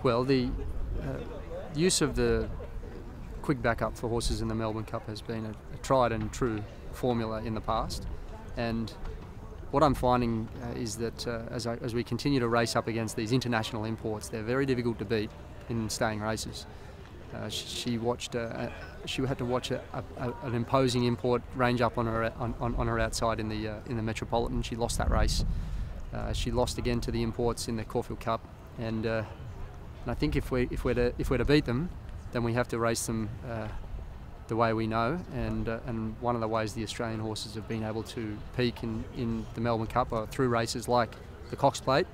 Well, the use of the quick backup for horses in the Melbourne Cup has been a tried and true formula in the past, and what I'm finding is that as we continue to race up against these international imports, they're very difficult to beat in staying races. She had to watch an imposing import range up on her outside in the Metropolitan. She lost that race. She lost again to the imports in the Caulfield Cup, and I think if we're to beat them, then we have to race them the way we know, and one of the ways the Australian horses have been able to peak in the Melbourne Cup are through races like the Cox Plate,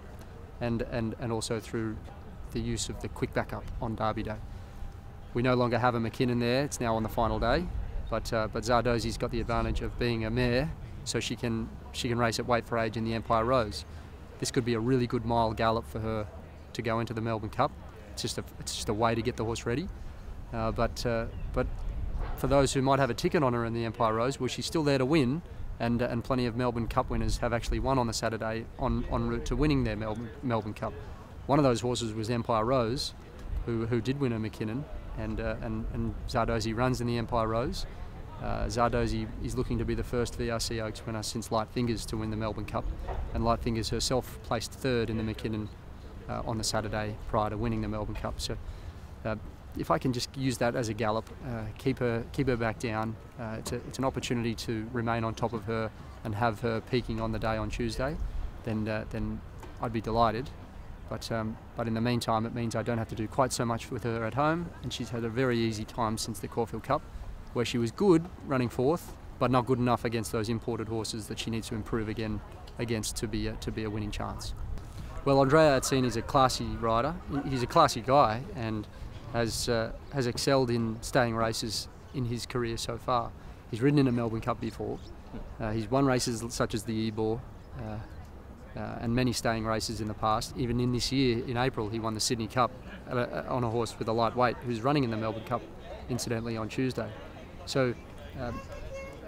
and also through the use of the quick backup on Derby Day. We no longer have a McKinnon there; it's now on the final day, but Zardozi's got the advantage of being a mare, so she can race at weight for age in the Empire Rose. This could be a really good mile gallop for her to go into the Melbourne Cup. It's just a way to get the horse ready, but for those who might have a ticket on her in the Empire Rose, well, she's still there to win, and plenty of Melbourne Cup winners have actually won on the Saturday en route to winning their Melbourne Cup. One of those horses was Empire Rose, who did win a McKinnon, and Zardozi runs in the Empire Rose. Zardozi is looking to be the first VRC Oaks winner since Light Fingers to win the Melbourne Cup, and Light Fingers herself placed third in the McKinnon on the Saturday prior to winning the Melbourne Cup. So if I can just use that as a gallop, keep her back down, it's an opportunity to remain on top of her and have her peaking on the day on Tuesday, then I'd be delighted. But in the meantime, it means I don't have to do quite so much with her at home, and she's had a very easy time since the Caulfield Cup, where she was good running fourth, but not good enough against those imported horses that she needs to improve again against to be a winning chance. Well, Andrea Atzin is a classy rider. He's a classy guy and has excelled in staying races in his career so far. He's ridden in a Melbourne Cup before. He's won races such as the Ebor and many staying races in the past. Even in this year, in April, he won the Sydney Cup on a horse with a lightweight who's running in the Melbourne Cup, incidentally, on Tuesday. So,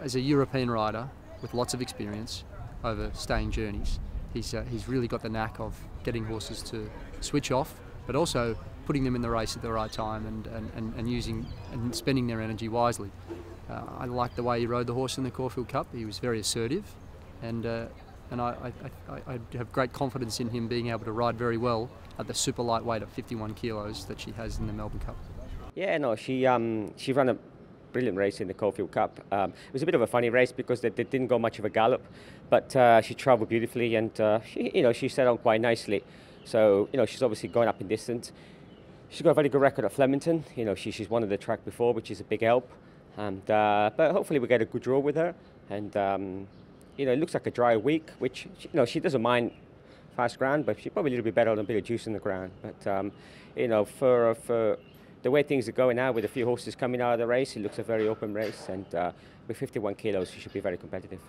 as a European rider with lots of experience over staying journeys, he's really got the knack of getting horses to switch off, but also putting them in the race at the right time and using and spending their energy wisely. I liked the way he rode the horse in the Caulfield Cup. He was very assertive, and I have great confidence in him being able to ride very well at the super lightweight at 51 kilos that she has in the Melbourne Cup. Yeah, no, she ran a brilliant race in the Caulfield Cup. It was a bit of a funny race because they didn't go much of a gallop, but she travelled beautifully, and she set on quite nicely. So she's obviously going up in distance. She's got a very good record at Flemington. She's won the track before, which is a big help. And but hopefully we get a good draw with her. And it looks like a dry week, which she doesn't mind fast ground, but she's probably a little bit better on a bit of juice in the ground. But for the way things are going now, with a few horses coming out of the race, it looks a very open race, and with 51 kilos, she should be very competitive.